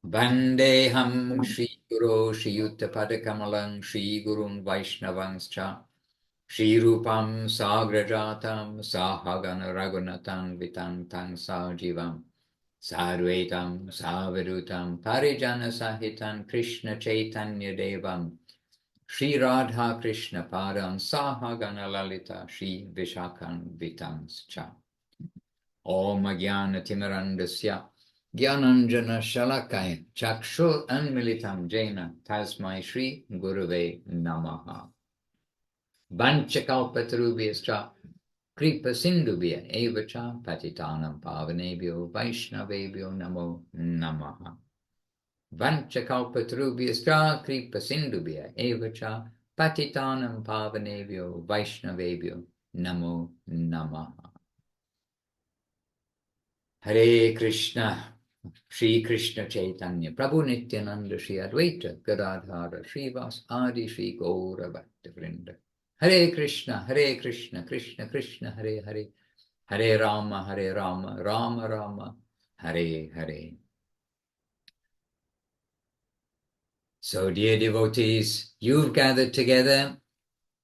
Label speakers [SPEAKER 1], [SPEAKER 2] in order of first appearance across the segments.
[SPEAKER 1] Vandeham Shri Guru Shri Yutta Padakamalang Shri Gurun Vaishnavanscha Shri Rupam Sagrajatam Sahagana Raghunatang Vitantang Sajivam Sarvetam Savirutam Parijana Sahitan Krishna Chaitanya Devam Shri Radha Krishna Padam Sahagana Lalita Shri Vishakan Vitanscha Om Jnana Timirandasya Gyananjana Shalakaya Chakshur Anmilitam Jena Tasmai Shri Gurave Namaha Vanchakalpatarubhyascha Kripa Sindhubhya Evacha Patitanam Pavanebhyo Vaishnavebhyo Namo Namaha Vanchakalpatarubhyascha Kripa Sindhubhya Evacha Patitanam Pavanebhyo Vaishnavebhyo Namo Namaha Hare Krishna Shri Krishna Chaitanya Prabhu Nityananda Shri Advaita Gadadhara Srivas Adi Shri Gaura Bhakta Vrinda Hare Krishna Krishna Krishna Hare Hare Hare Rama Rama Rama Hare Hare. So dear devotees, you've gathered together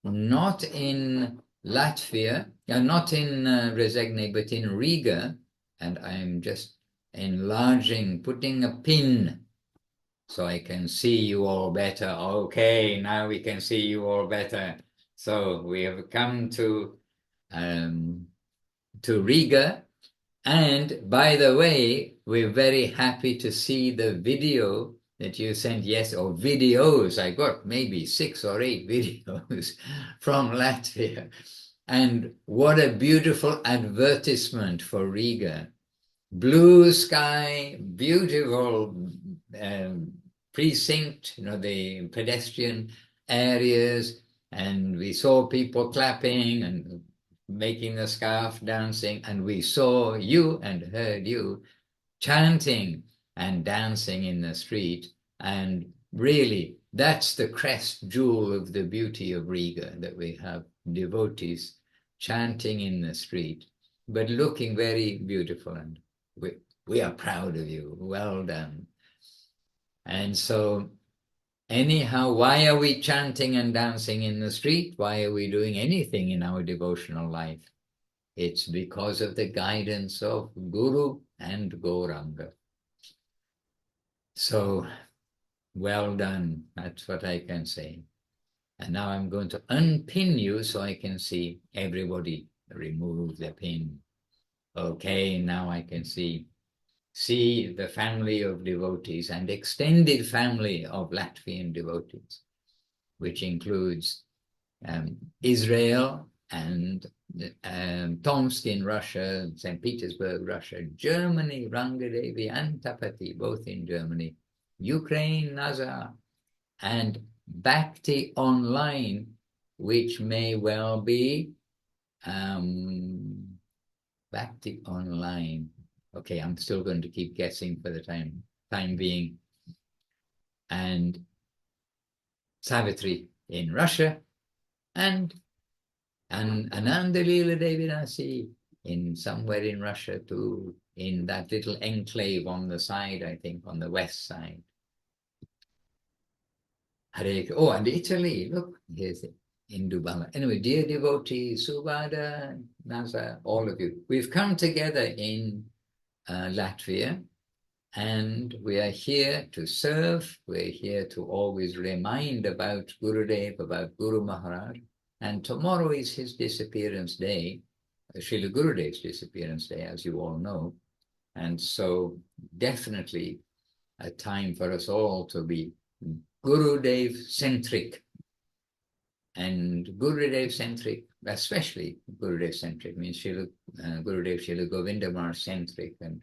[SPEAKER 1] not in Latvia, not in Resegne, but in Riga, and I'm just enlarging, putting a pin so I can see you all better. Okay, now we can see you all better. So we have come to Riga, and by the way, we're very happy to see the video that you sent, yes, or videos. I got maybe 6 or 8 videos from Latvia. And what a beautiful advertisement for Riga. Blue sky, beautiful precinct, the pedestrian areas, and we saw people clapping and making the scarf dancing, and we saw you and heard you chanting and dancing in the street. And really, that's the crest jewel of the beauty of Riga, that we have devotees chanting in the street, but looking very beautiful, and we are proud of you. Well done. And so anyhow, why are we chanting and dancing in the street? Why are we doing anything in our devotional life? It's because of the guidance of Guru and Gauranga. So, well done. That's what I can say. And now I'm going to unpin you so I can see everybody. Remove the pin. Okay, now I can see the family of devotees and extended family of Latvian devotees, which includes Israel and Tomsk in Russia, St. Petersburg, Russia, Germany, Rangadevi and Tapati, both in Germany, Ukraine, Nazar, and Bhakti Online, which may well be Bhakti Online. Okay, I'm still going to keep guessing for the time being. And Savitri in Russia, and Ananda Leela Devidasi in somewhere in Russia too, in that little enclave on the side, I think, on the west side. Oh, and Italy, look, here's it, in Dubala. Anyway, dear devotees, Subhada, Nasa, all of you, we've come together in Latvia, and we are here to serve. We're here to always remind about Gurudeva, about Guru Maharaj. And tomorrow is his disappearance day, Srila Gurudev's disappearance day, as you all know. And so definitely a time for us all to be Gurudev-centric. And Gurudev-centric, especially Gurudev-centric, means Gurudev Srila Govinda Maharaj-centric, and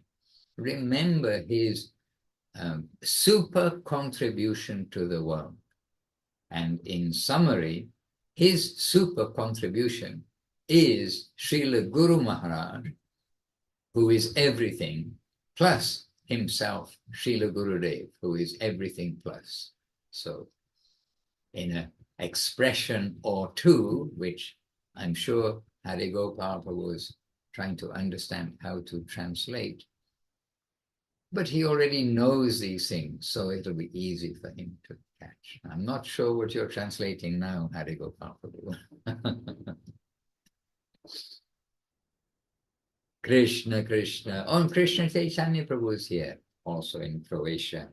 [SPEAKER 1] remember his super contribution to the world. And in summary, his super contribution is Srila Guru Maharaj, who is everything, plus himself, Srila Gurudev, who is everything plus. So in an expression or two, which I'm sure Hari Gopal was trying to understand how to translate, But he already knows these things, so it'll be easy for him to catch. I'm not sure what you're translating now, Harigopal Prabhu. Krishna, Krishna. Oh, and Krishna Chaitanya Prabhu is here, also in Croatia.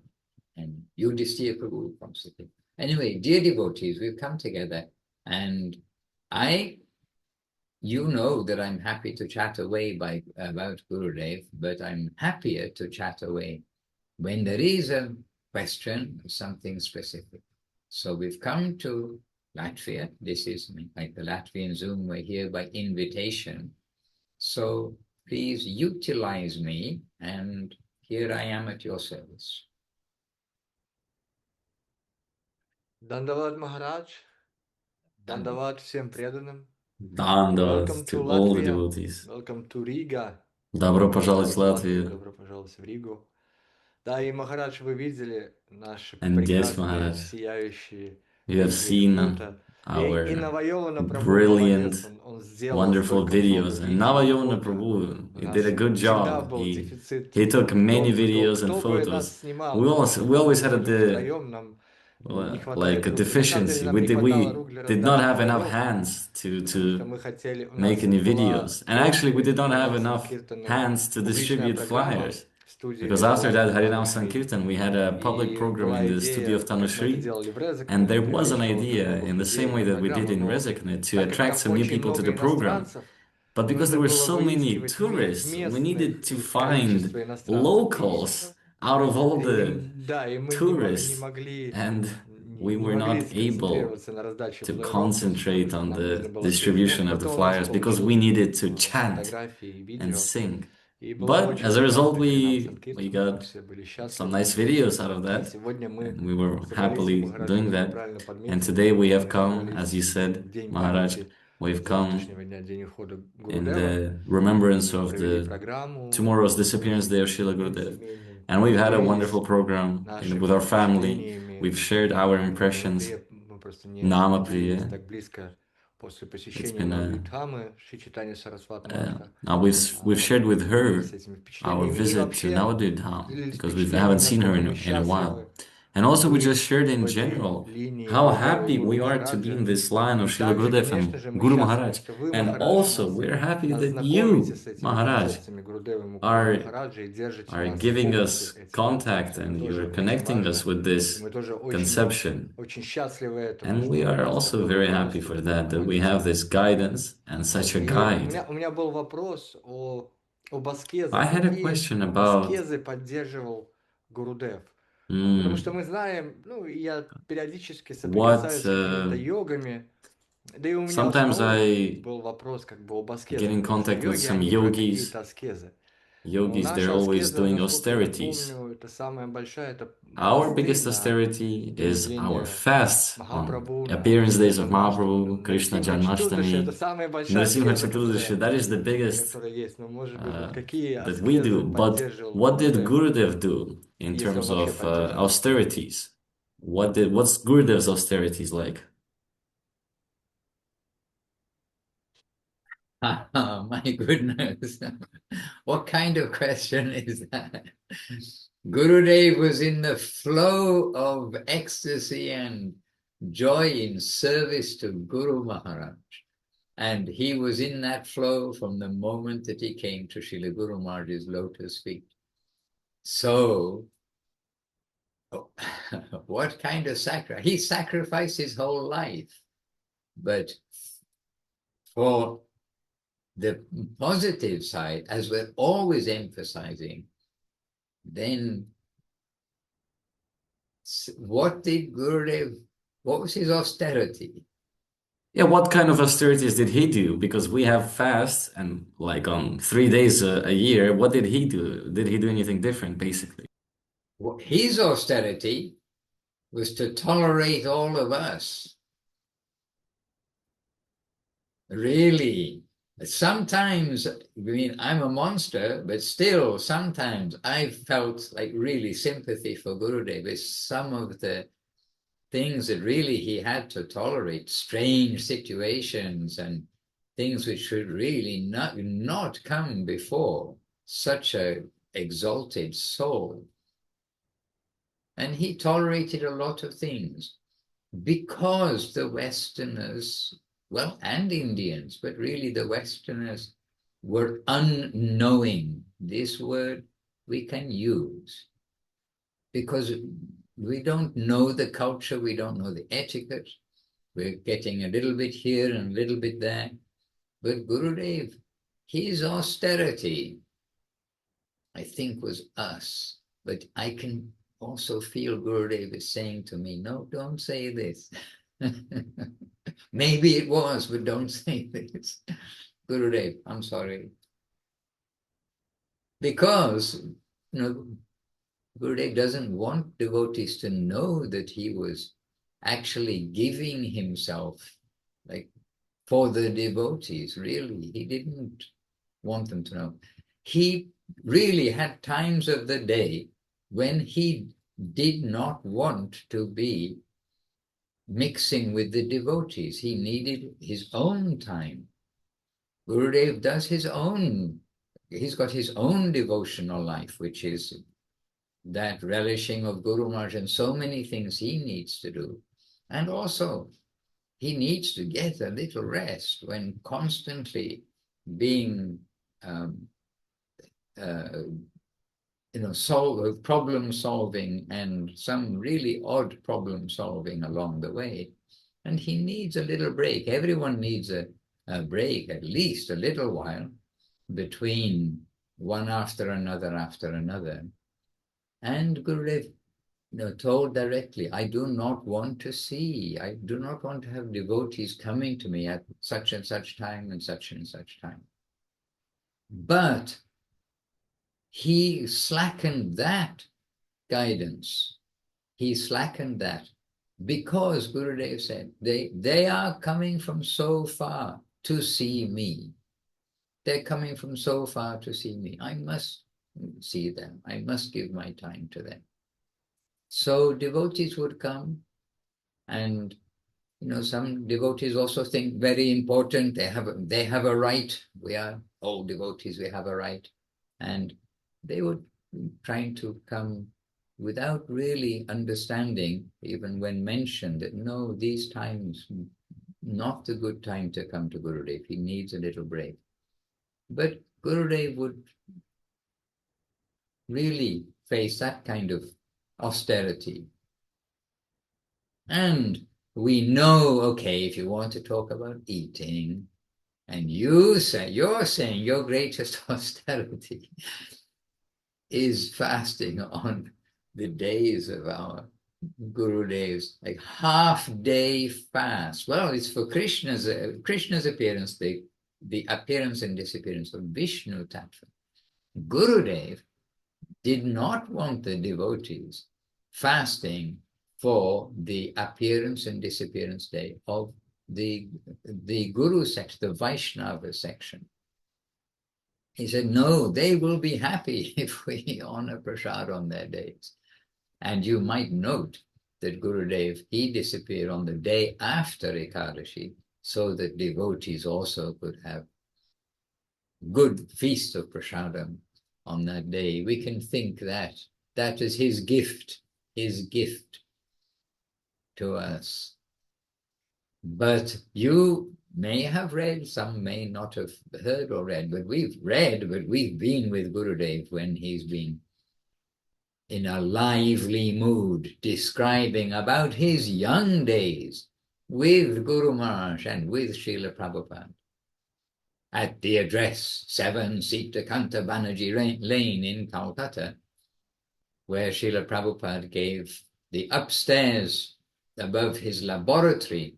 [SPEAKER 1] And Yudhisthira Prabhu from Sikkim. Anyway, dear devotees, we've come together, and you know that I'm happy to chat away about Gurudev, but I'm happier to chat away when there is a question of something specific. So we've come to Latvia. This is like the Latvian Zoom. We're here by invitation. So please utilize me, and here I am at your service.
[SPEAKER 2] Dandavad Maharaj, Dandavad всем преданным.
[SPEAKER 3] Dandavad to all the devotees.
[SPEAKER 2] Welcome to Riga.
[SPEAKER 3] Добро пожаловать в Латвию.
[SPEAKER 2] Добро пожаловать в Ригу. Да, и, Махарадж, вы видели наши
[SPEAKER 3] And yes,
[SPEAKER 2] прекрасные,
[SPEAKER 3] Maharaj,
[SPEAKER 2] сияющие,
[SPEAKER 3] you have seen our brilliant, wonderful videos. And Navayona Prabhu, he did a good job. He took many videos and photos. We always had like a deficiency. We did not have enough hands to make any videos. And actually, we did not have enough hands to distribute flyers. Because after that Harinam Sankirtan, we had a public program in the studio of Tanushree, and there was an idea, in the same way that we did in Rezekne, to attract some new people to the program. But because there were so many tourists, we needed to find locals out of all the tourists, and we were not able to concentrate on the distribution of the flyers because we needed to chant and sing. But as a result, we got some nice videos out of that, and we were happily doing that. And today we have come, as you said, Maharaj, we've come in the remembrance of tomorrow's disappearance day of Srila Gurudev. And we've had a wonderful program with our family. We've shared our impressions. Nama Priya. It's been now we've shared with her our visit to Navadvip Dham, because we haven't seen her in a while. And also we just shared in general how happy we are to be in this line of Srila Gurudev and Guru Maharaj. And also we're happy that you, Maharaj, are giving us contact, and you're connecting us with this conception. And we are also very happy for that we have this guidance and such a guide. I had a question about sometimes I get in contact with some yogis. They're always doing austerities. Our biggest austerity is our fast on appearance days of Mahaprabhu, Krishna Janmashtami, Narasimha Chaturdashi. That is the biggest that we do. But what did Gurudev do in terms of austerities? What's Gurudev's austerities like?
[SPEAKER 1] Oh, my goodness. What kind of question is that? Gurudev was in the flow of ecstasy and joy in service to Guru Maharaj. And he was in that flow from the moment that he came to Srila Guru Maharaj's lotus feet. So, what kind of sacrifice? He sacrificed his whole life. But for the positive side, as we're always emphasizing, then what did Gurudev, what was his austerity?
[SPEAKER 3] Yeah, what kind of austerities did he do? Because we have fasts, and like on 3 days a year, what did he do? Did he do anything different, basically?
[SPEAKER 1] Well, his austerity was to tolerate all of us. Really. Sometimes, I mean, I'm a monster, but still, sometimes I've felt like really sympathy for Gurudev with some of the things that really he had to tolerate, strange situations and things which should really not come before such a exalted soul. And he tolerated a lot of things because the Westerners, well, and Indians, but really the Westerners were unknowing. This word we can use because we don't know the culture, we don't know the etiquette. We're getting a little bit here and a little bit there. But Gurudev, his austerity, I think, was us. But I can also feel Gurudev is saying to me, no, don't say this. Maybe it was, but don't say this. Gurudev, I'm sorry. Because, Gurudev doesn't want devotees to know that he was actually giving himself like for the devotees. Really, he didn't want them to know. He really had times of the day when he did not want to be mixing with the devotees. He needed his own time. Gurudev does his own, he's got his own devotional life, which is that relishing of Guru Maharaj and so many things he needs to do. And also, he needs to get a little rest when constantly being, problem solving and some really odd problem solving along the way. And he needs a little break. Everyone needs a break, at least a little while, between one after another after another. And Gurudev told directly, I do not want to see, I do not want to have devotees coming to me at such and such time and such time. But he slackened that guidance. He slackened that because Gurudev said, they are coming from so far to see me. They're coming from so far to see me. I must see them. I must give my time to them. So devotees would come, and some devotees also think very important. They have a right. We are all devotees. We have a right, and they would trying to come without really understanding, even when mentioned that no, these times not the good time to come to Gurudev. He needs a little break. But Gurudev would really face that kind of austerity. And we know, okay, if you want to talk about eating, and you're saying your greatest austerity is fasting on the days of our Gurudev's, like half-day fast. Well, it's for Krishna's appearance, the appearance and disappearance of Vishnu Tattva. Gurudev did not want the devotees fasting for the appearance and disappearance day of the Guru section, the Vaishnava section. He said, no, they will be happy if we honor prasad on their days. And you might note that Gurudev, he disappeared on the day after Ekadashi, so that devotees also could have good feast of prasadam on that day. We can think that is his gift to us. But you may have read, some may not have heard or read, but we've been with Gurudev when he's been in a lively mood, describing about his young days with Guru Maharaj and with Srila Prabhupada. At the address 7 Sita Kanta Banerjee Lane in Calcutta, where Srila Prabhupada gave the upstairs above his laboratory,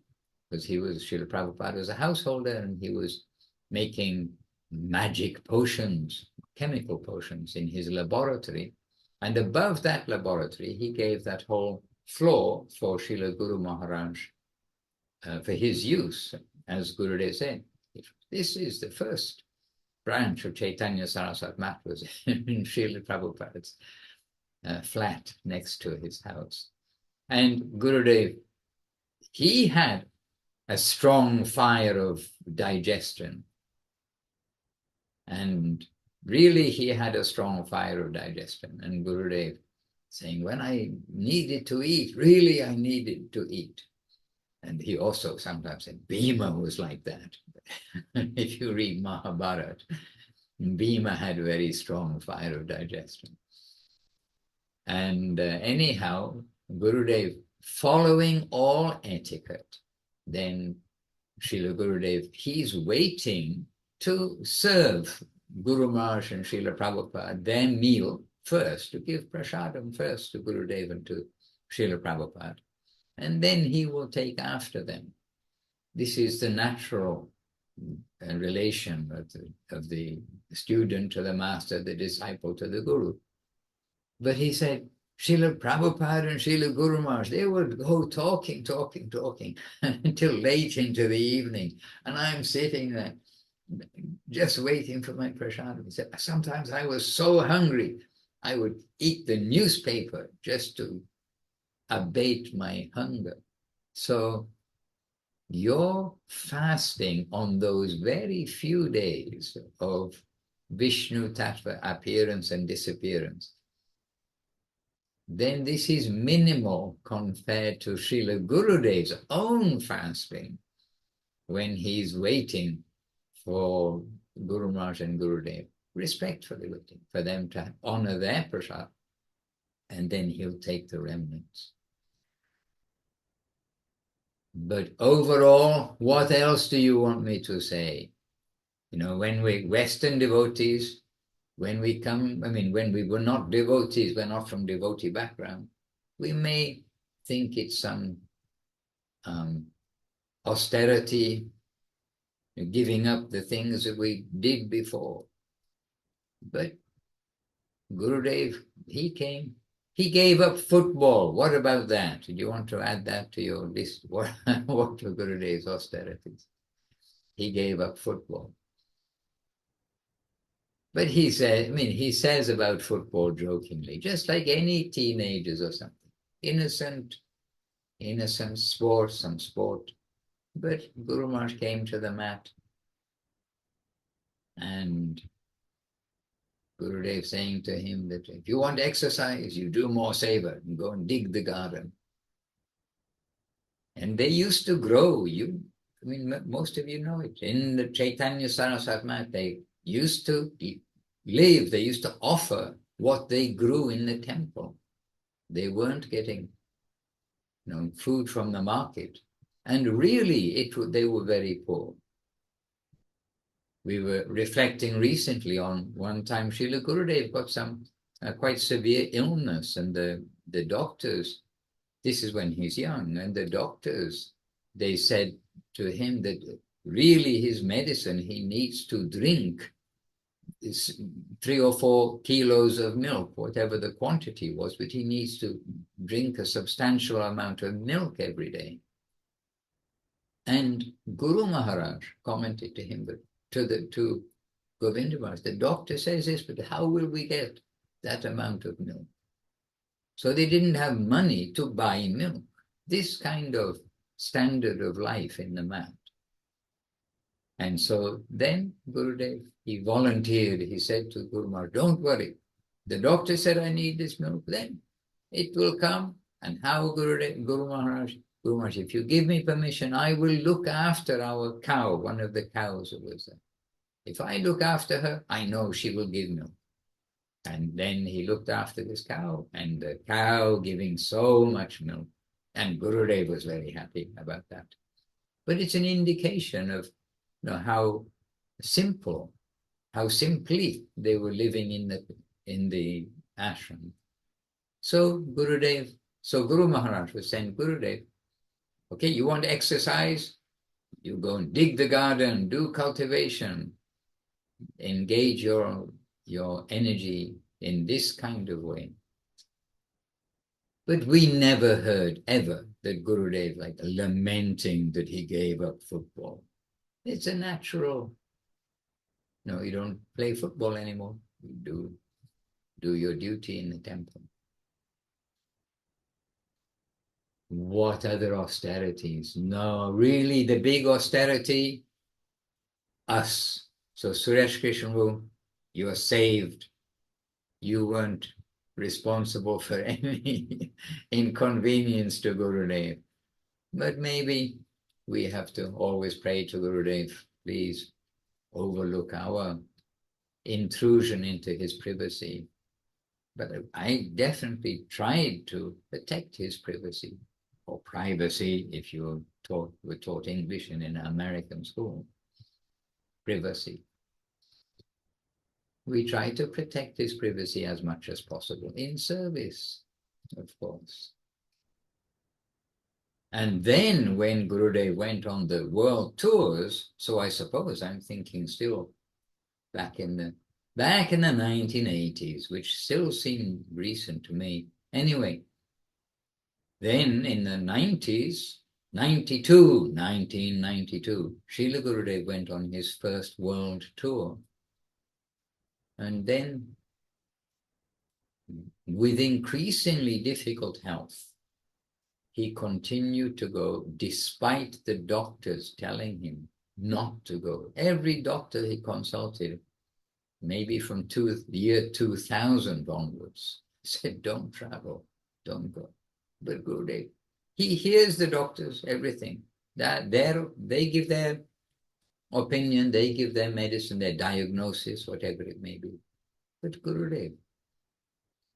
[SPEAKER 1] because Srila Prabhupada was a householder and he was making magic potions, chemical potions in his laboratory. And above that laboratory, he gave that whole floor for Srila Guru Maharaj for his use, as Gurudev said. This is the first branch of Chaitanya Saraswat Math was in Srila Prabhupada's flat next to his house. And Gurudev, he had a strong fire of digestion. And really he had a strong fire of digestion. And Gurudev saying, when I needed to eat, really I needed to eat. And he also sometimes said, Bhima was like that. If you read Mahabharata, Bhima had a very strong fire of digestion. And anyhow, Gurudev, following all etiquette, then Srila Gurudev, he's waiting to serve Guru Maharaj and Srila Prabhupada their meal first, to give prasadam first to Gurudev and to Srila Prabhupada, and then he will take after them. This is the natural relation of the student to the master, the disciple to the Guru. But he said, Srila Prabhupada and Srila Guru Maharaj, they would go talking until late into the evening. And I'm sitting there just waiting for my prasadam. He said, sometimes I was so hungry, I would eat the newspaper just to abate my hunger. So your fasting on those very few days of Vishnu Tattva appearance and disappearance, then this is minimal compared to Srila Gurudev's own fasting when he's waiting for Guru Maharaj and Gurudev, respectfully waiting for them to honor their prasad, and then he'll take the remnants. But overall, what else do you want me to say? You know, when we Western devotees, when we come, when we were not devotees, we're not from devotee background, we may think it's some austerity, giving up the things that we did before. But Gurudev, he came, he gave up football. What about that? Do you want to add that to your list? What were Gurudev's austerities? He gave up football. But he said, he says about football jokingly, just like any teenagers or something. Innocent sport, some sport. But Guru Maharaj came to the mat, and Gurudev saying to him that if you want exercise, you do more seva and go and dig the garden. And they used to grow. Most of you know it. In the Chaitanya Saraswat mat, they used to live, they used to offer what they grew in the temple. They weren't getting food from the market. And really, they were very poor. We were reflecting recently on one time Srila Gurudev got some quite severe illness, and the doctors, this is when he's young, and the doctors, they said to him that really his medicine, he needs to drink 3 or 4 kilos of milk, whatever the quantity was, but he needs to drink a substantial amount of milk every day. And Guru Maharaj commented to him, to Govinda Maharaj, the doctor says this, but how will we get that amount of milk? So they didn't have money to buy milk. This kind of standard of life in the mat. And so then Gurudev, he volunteered, he said to Guru Maharaj, don't worry. The doctor said I need this milk, then it will come. And how Guru Maharaj, if you give me permission, I will look after our cow, one of the cows that was there. If I look after her, I know she will give milk. And then he looked after this cow, and the cow giving so much milk. And Gurudev was very happy about that. But it's an indication of how simply they were living in the ashram. So Guru Maharaj was saying, Gurudev, okay, you want to exercise? You go and dig the garden, do cultivation, engage your energy in this kind of way. But we never heard ever that Gurudev lamenting that he gave up football. It's a natural, you don't play football anymore. You do your duty in the temple. What other austerities? No, really the big austerity, us. So Suresh Krishna you're saved. You weren't responsible for any inconvenience to Gurudev. But maybe we have to always pray to Gurudev, please overlook our intrusion into his privacy. But I definitely tried to protect his privacy, or privacy if you were taught English in an American school. Privacy. We try to protect his privacy as much as possible in service, of course. And then when Gurudev went on the world tours, so I suppose I'm thinking still back in the 1980s, which still seem recent to me. Anyway, then in the 90s, 1992, Srila Gurudev went on his first world tour. And then, with increasingly difficult health, he continued to go despite the doctors telling him not to go. Every doctor he consulted, maybe from the year 2000 onwards, said, don't travel, don't go. But Gurudev, he hears the doctors, everything. They give their opinion, they give their medicine, their diagnosis, whatever it may be. But Gurudev,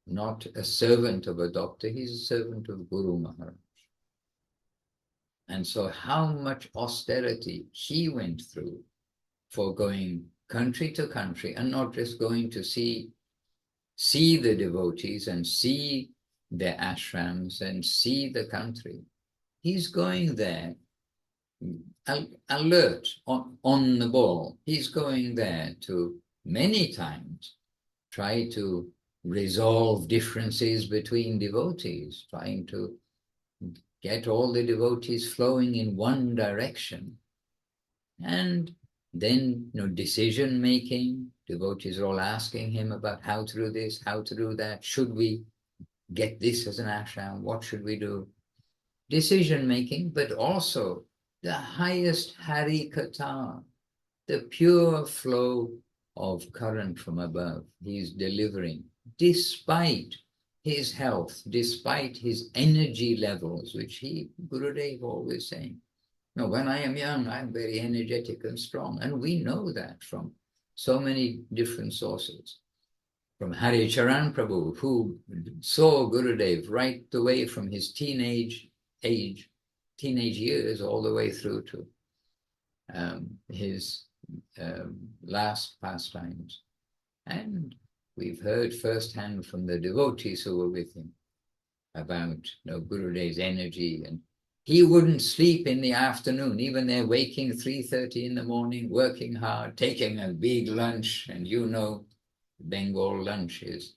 [SPEAKER 1] not a servant of a doctor, he's a servant of Guru Maharaj. And so how much austerity he went through for going country to country, and not just going to see the devotees and see their ashrams and see the country. He's going there alert, on the ball. He's going there to many times try to resolve differences between devotees, trying to get all the devotees flowing in one direction. And then, decision making, devotees are all asking him about how to do this, how to do that. Should we get this as an ashram? What should we do? Decision making, but also the highest Hari Katha, the pure flow of current from above. He's delivering despite his health, despite his energy levels, which Gurudev always saying, no, when I am young, I'm very energetic and strong. And we know that from so many different sources. From Hari Charan Prabhu, who saw Gurudev right the way from his teenage years, all the way through to his last pastimes. And we've heard firsthand from the devotees who were with him about Gurudev's energy, and he wouldn't sleep in the afternoon, even they're waking 3:30 in the morning, working hard, taking a big lunch. And Bengal lunch is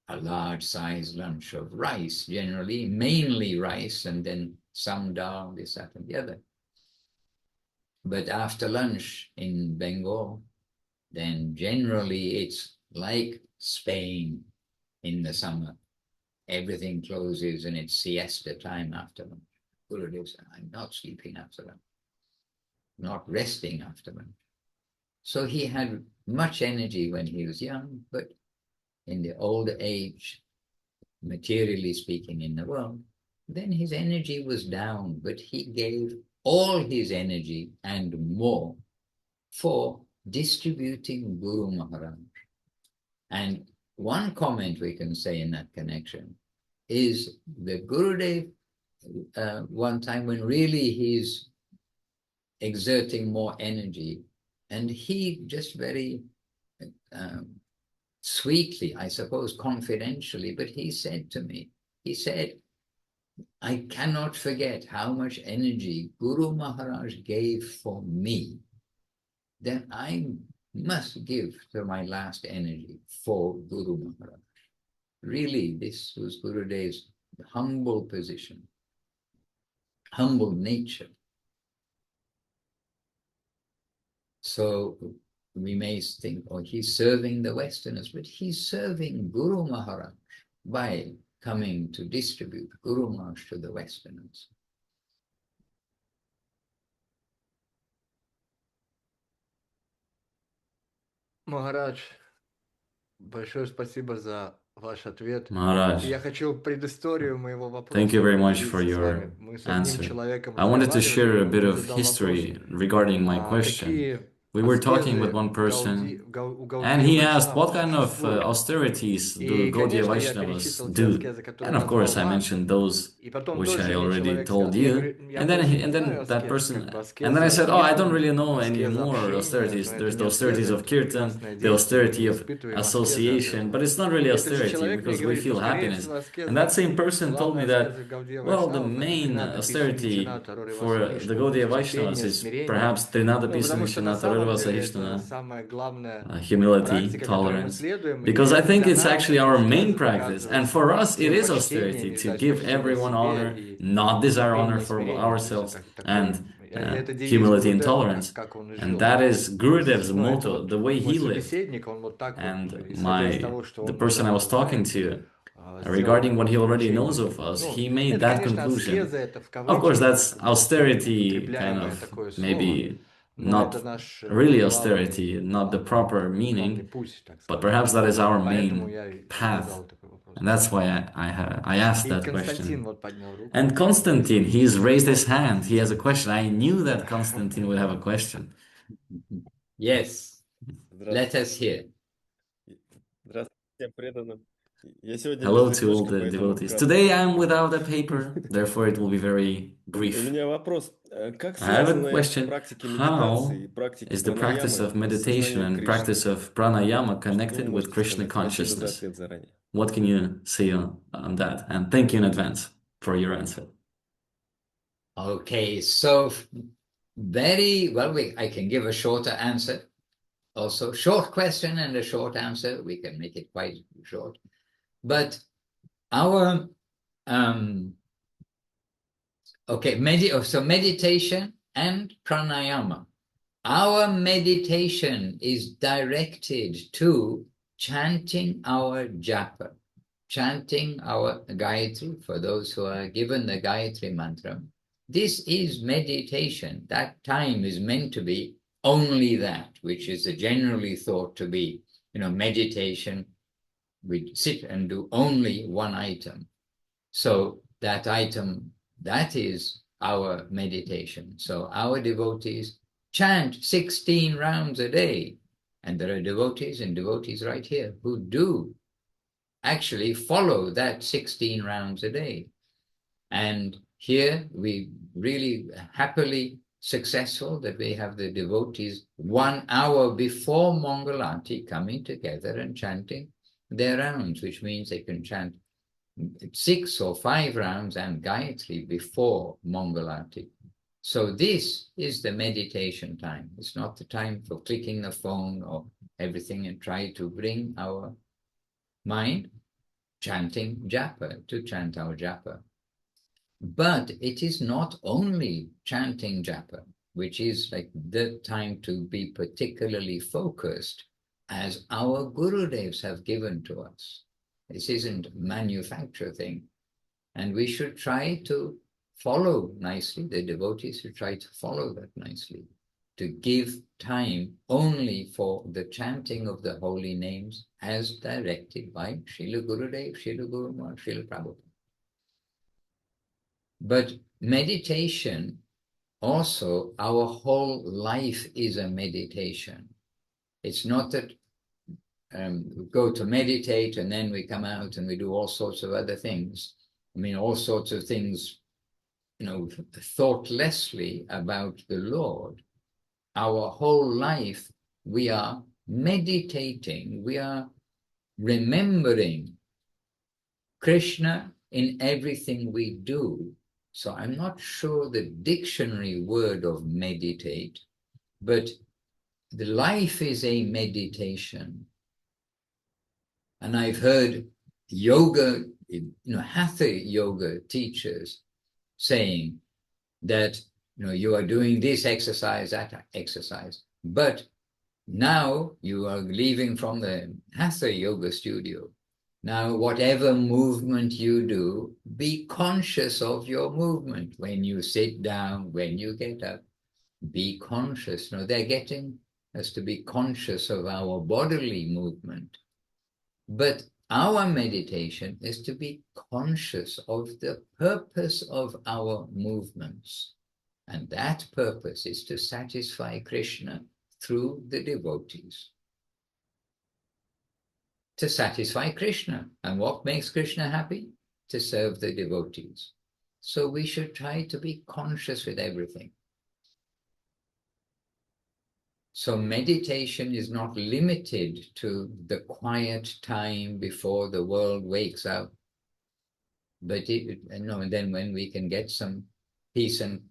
[SPEAKER 1] a large size lunch of rice, generally, mainly rice, and then some dal, this, that, and the other. But after lunch in Bengal, then generally it's like Spain in the summer. Everything closes and it's siesta time after lunch. Gurudev said, I'm not sleeping after lunch, not resting after lunch. So he had much energy when he was young, but in the older age, materially speaking, in the world, then his energy was down, but he gave all his energy and more for distributing Guru Maharaj. And one comment we can say in that connection is that Gurudev, one time when really he's exerting more energy, and he just very sweetly, I suppose confidentially, but he said to me, he said, I cannot forget how much energy Guru Maharaj gave for me. Then I must give to my last energy for Guru Maharaj. Really, this was Gurudev's humble position, humble nature. So we may think, oh, he's serving the Westerners, but he's serving Guru Maharaj by coming to distribute Guru Maharaj to the Westerners.
[SPEAKER 2] Maharaj, Большое спасибо за ваш ответ.
[SPEAKER 3] Maharaj,
[SPEAKER 2] Я хочу предысторию моего вопроса
[SPEAKER 3] thank you very much for
[SPEAKER 2] поделиться с вами.
[SPEAKER 3] your
[SPEAKER 2] Мы с одним
[SPEAKER 3] answer.
[SPEAKER 2] человеком
[SPEAKER 3] I wanted to share
[SPEAKER 2] разговаривали,
[SPEAKER 3] a
[SPEAKER 2] и он
[SPEAKER 3] bit
[SPEAKER 2] мне
[SPEAKER 3] of
[SPEAKER 2] задал вопрос,
[SPEAKER 3] history regarding my question.
[SPEAKER 2] какие
[SPEAKER 3] We were talking with
[SPEAKER 2] аскезы
[SPEAKER 3] one person,
[SPEAKER 2] у
[SPEAKER 3] and
[SPEAKER 2] Гаудия
[SPEAKER 3] he asked what
[SPEAKER 2] Вайшнавов
[SPEAKER 3] kind of
[SPEAKER 2] существуют.
[SPEAKER 3] austerities do
[SPEAKER 2] И,
[SPEAKER 3] Gaudiya
[SPEAKER 2] конечно, я
[SPEAKER 3] Vaishnavas
[SPEAKER 2] перечислил те
[SPEAKER 3] do?
[SPEAKER 2] аскезы, которые
[SPEAKER 3] And of course,
[SPEAKER 2] назвал
[SPEAKER 3] I
[SPEAKER 2] вам.
[SPEAKER 3] mentioned those
[SPEAKER 2] И потом
[SPEAKER 3] which
[SPEAKER 2] тот
[SPEAKER 3] I
[SPEAKER 2] же мне
[SPEAKER 3] already
[SPEAKER 2] человек
[SPEAKER 3] told
[SPEAKER 2] сказал, я
[SPEAKER 3] you.
[SPEAKER 2] говорю, я
[SPEAKER 3] And
[SPEAKER 2] больше не
[SPEAKER 3] then
[SPEAKER 2] знаю
[SPEAKER 3] that
[SPEAKER 2] аскез,
[SPEAKER 3] person,
[SPEAKER 2] как бы
[SPEAKER 3] and then I
[SPEAKER 2] аскеза
[SPEAKER 3] said, oh, I don't
[SPEAKER 2] киртан,
[SPEAKER 3] really know any
[SPEAKER 2] аскеза
[SPEAKER 3] more
[SPEAKER 2] общения,
[SPEAKER 3] austerities.
[SPEAKER 2] но это
[SPEAKER 3] There's
[SPEAKER 2] не
[SPEAKER 3] the austerities
[SPEAKER 2] аскеза,
[SPEAKER 3] of
[SPEAKER 2] это
[SPEAKER 3] kirtan,
[SPEAKER 2] прекрасное
[SPEAKER 3] the
[SPEAKER 2] действие, мы
[SPEAKER 3] austerity
[SPEAKER 2] не
[SPEAKER 3] of
[SPEAKER 2] испытываем аскезы от
[SPEAKER 3] association,
[SPEAKER 2] этого.
[SPEAKER 3] but it's not really
[SPEAKER 2] И этот же
[SPEAKER 3] austerity
[SPEAKER 2] человек мне
[SPEAKER 3] because we
[SPEAKER 2] говорит,
[SPEAKER 3] feel
[SPEAKER 2] ну, скорее
[SPEAKER 3] happiness.
[SPEAKER 2] всего,
[SPEAKER 3] And that
[SPEAKER 2] аскеза,
[SPEAKER 3] same person told me
[SPEAKER 2] главная
[SPEAKER 3] that,
[SPEAKER 2] аскеза Гаудия
[SPEAKER 3] well, the
[SPEAKER 2] Вайшнавов это
[SPEAKER 3] main
[SPEAKER 2] Тринада Пишна
[SPEAKER 3] austerity
[SPEAKER 2] Ничана Тарори
[SPEAKER 3] for the
[SPEAKER 2] Васахишна,
[SPEAKER 3] Gaudiya Vaishnavas
[SPEAKER 2] терпение,
[SPEAKER 3] is
[SPEAKER 2] смирение.
[SPEAKER 3] perhaps Trinada
[SPEAKER 2] Ну, потому что на
[SPEAKER 3] Pisanishana
[SPEAKER 2] самом деле это
[SPEAKER 3] Tararva
[SPEAKER 2] самая главная
[SPEAKER 3] humility,
[SPEAKER 2] практика, которую мы
[SPEAKER 3] tolerance,
[SPEAKER 2] следуем,
[SPEAKER 3] because
[SPEAKER 2] и
[SPEAKER 3] I think
[SPEAKER 2] для
[SPEAKER 3] it's
[SPEAKER 2] нас
[SPEAKER 3] actually
[SPEAKER 2] эти
[SPEAKER 3] our main
[SPEAKER 2] аскезы
[SPEAKER 3] practice. And
[SPEAKER 2] доказывают
[SPEAKER 3] for us, it
[SPEAKER 2] тем
[SPEAKER 3] is
[SPEAKER 2] почтением
[SPEAKER 3] austerity
[SPEAKER 2] и
[SPEAKER 3] to
[SPEAKER 2] сдачей
[SPEAKER 3] give
[SPEAKER 2] почтения
[SPEAKER 3] everyone
[SPEAKER 2] себе
[SPEAKER 3] honor,
[SPEAKER 2] и
[SPEAKER 3] not desire honor
[SPEAKER 2] терпение и
[SPEAKER 3] for
[SPEAKER 2] смирение. То есть
[SPEAKER 3] ourselves,
[SPEAKER 2] это такой,
[SPEAKER 3] and
[SPEAKER 2] это девиз
[SPEAKER 3] humility and
[SPEAKER 2] Гурудева,
[SPEAKER 3] tolerance.
[SPEAKER 2] как он и
[SPEAKER 3] And
[SPEAKER 2] жил.
[SPEAKER 3] that is
[SPEAKER 2] То есть,
[SPEAKER 3] Gurudev's
[SPEAKER 2] ну, это
[SPEAKER 3] motto,
[SPEAKER 2] вот
[SPEAKER 3] the way
[SPEAKER 2] мой
[SPEAKER 3] he lived.
[SPEAKER 2] собеседник, он вот так вот,
[SPEAKER 3] And
[SPEAKER 2] исходя из того, что
[SPEAKER 3] the
[SPEAKER 2] он
[SPEAKER 3] person
[SPEAKER 2] уже
[SPEAKER 3] I
[SPEAKER 2] о
[SPEAKER 3] was
[SPEAKER 2] нас
[SPEAKER 3] talking
[SPEAKER 2] знает,
[SPEAKER 3] to,
[SPEAKER 2] сделал
[SPEAKER 3] regarding what
[SPEAKER 2] такое
[SPEAKER 3] he already knows
[SPEAKER 2] заключение.
[SPEAKER 3] of us,
[SPEAKER 2] Ну,
[SPEAKER 3] he made
[SPEAKER 2] это,
[SPEAKER 3] that
[SPEAKER 2] конечно,
[SPEAKER 3] conclusion.
[SPEAKER 2] аскеза, это в
[SPEAKER 3] Of course,
[SPEAKER 2] кавычках,
[SPEAKER 3] that's
[SPEAKER 2] это вот
[SPEAKER 3] austerity, kind
[SPEAKER 2] употребляемое
[SPEAKER 3] of
[SPEAKER 2] такое слово,
[SPEAKER 3] maybe
[SPEAKER 2] но это
[SPEAKER 3] not
[SPEAKER 2] наш
[SPEAKER 3] really
[SPEAKER 2] главный,
[SPEAKER 3] austerity, not the proper
[SPEAKER 2] главный
[SPEAKER 3] meaning,
[SPEAKER 2] путь, так
[SPEAKER 3] but
[SPEAKER 2] скажем.
[SPEAKER 3] perhaps that is our
[SPEAKER 2] Поэтому
[SPEAKER 3] main
[SPEAKER 2] я и
[SPEAKER 3] path.
[SPEAKER 2] задал такой вопрос.
[SPEAKER 3] And that's why I asked
[SPEAKER 2] И
[SPEAKER 3] that
[SPEAKER 2] Константин
[SPEAKER 3] question.
[SPEAKER 2] вот поднял руку.
[SPEAKER 3] And
[SPEAKER 2] У него есть
[SPEAKER 3] Constantine, he's raised his
[SPEAKER 2] вопрос.
[SPEAKER 3] hand. He has a question. I knew that Constantine would have a question.
[SPEAKER 1] Yes, let us hear. Hello
[SPEAKER 3] to all the devotees. Today I'm without a paper, therefore it will be very brief. I have a question. How is the practice of meditation and practice of pranayama connected with Krishna consciousness? What can you say on that? And thank you in advance for your answer.
[SPEAKER 1] Okay, so very well, I can give a shorter answer. Also, short question and a short answer. We can make it quite short. But our so meditation and pranayama. Our meditation is directed to chanting our japa, chanting our Gayatri for those who are given the Gayatri mantra. This is meditation. That time is meant to be only that, which is generally thought to be, meditation. We sit and do only one item. So that item, that is our meditation. So our devotees chant 16 rounds a day. And there are devotees and devotees right here who do actually follow that 16 rounds a day. And here we really happily successful that we have the devotees 1 hour before Mangalarti coming together and chanting their rounds, which means they can chant 6 or 5 rounds and Gayatri before Mangalarti. So this is the meditation time. It's not the time for clicking the phone or everything and try to bring our mind chanting japa, to chant our japa. But it is not only chanting japa, which is like the time to be particularly focused, as our Gurudevs have given to us. This isn't a manufactured thing. And we should try to follow nicely, the devotees should try to follow that nicely, to give time only for the chanting of the holy names as directed by Srila Gurudev, Srila Guru Maharaj, Srila Prabhupada. But meditation, also, our whole life is a meditation. It's not that we go to meditate and then we come out and we do all sorts of other things. I mean, all sorts of things, thoughtlessly about the Lord. Our whole life, we are meditating, we are remembering Krishna in everything we do. So I'm not sure the dictionary word of meditate, but the life is a meditation. And I've heard yoga, hatha yoga teachers saying that, you are doing this exercise, that exercise, but now you are leaving from the hatha yoga studio. Now, whatever movement you do, be conscious of your movement. When you sit down, when you get up, be conscious. They're getting us to be conscious of our bodily movement. But our meditation is to be conscious of the purpose of our movements. And that purpose is to satisfy Krishna through the devotees. To satisfy Krishna. And what makes Krishna happy? To serve the devotees. So we should try to be conscious with everything. So meditation is not limited to the quiet time before the world wakes up. But and then when we can get some peaceful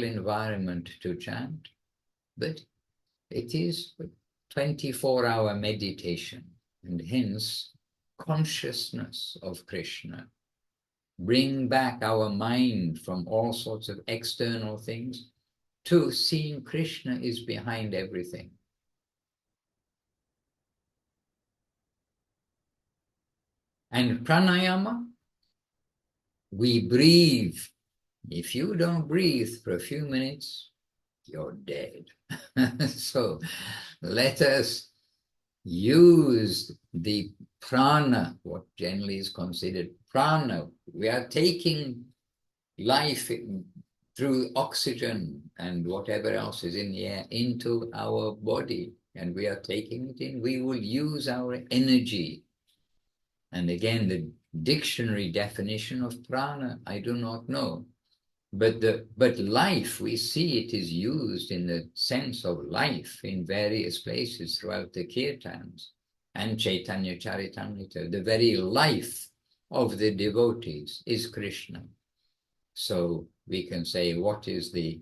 [SPEAKER 1] environment to chant. But it is 24-hour meditation, and hence consciousness of Krishna. Bring back our mind from all sorts of external things to seeing Krishna is behind everything. And pranayama, we breathe. If you don't breathe for a few minutes, you're dead. So let us use the prana, what generally is considered prana. We are taking life through oxygen and whatever else is in the air into our body, and we are taking it in. We will use our energy. And again, the dictionary definition of prana, I do not know. But life, we see it is used in the sense of life in various places throughout the kirtans and Chaitanya Charitamrita. The very life of the devotees is Krishna. So we can say, what is the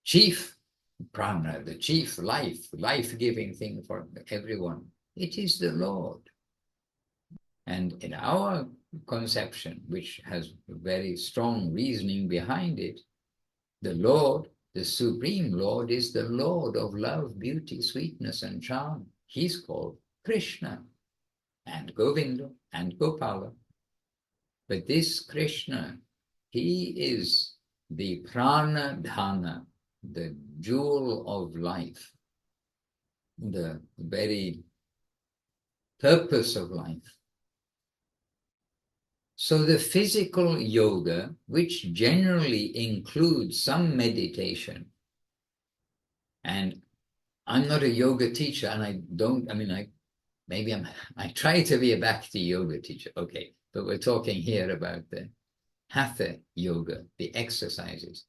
[SPEAKER 1] chief prana, the chief life-giving thing for everyone? It is the Lord. And in our conception, which has very strong reasoning behind it, the Lord, the Supreme Lord, is the Lord of love, beauty, sweetness, and charm. He's called Krishna, and Govinda, and Gopala. But this Krishna, he is the prana dhana, the jewel of life, the very purpose of life. So the physical yoga, which generally includes some meditation, and I'm not a yoga teacher, and I try to be a Bhakti yoga teacher, okay, but we're talking here about the Hatha yoga, the exercises.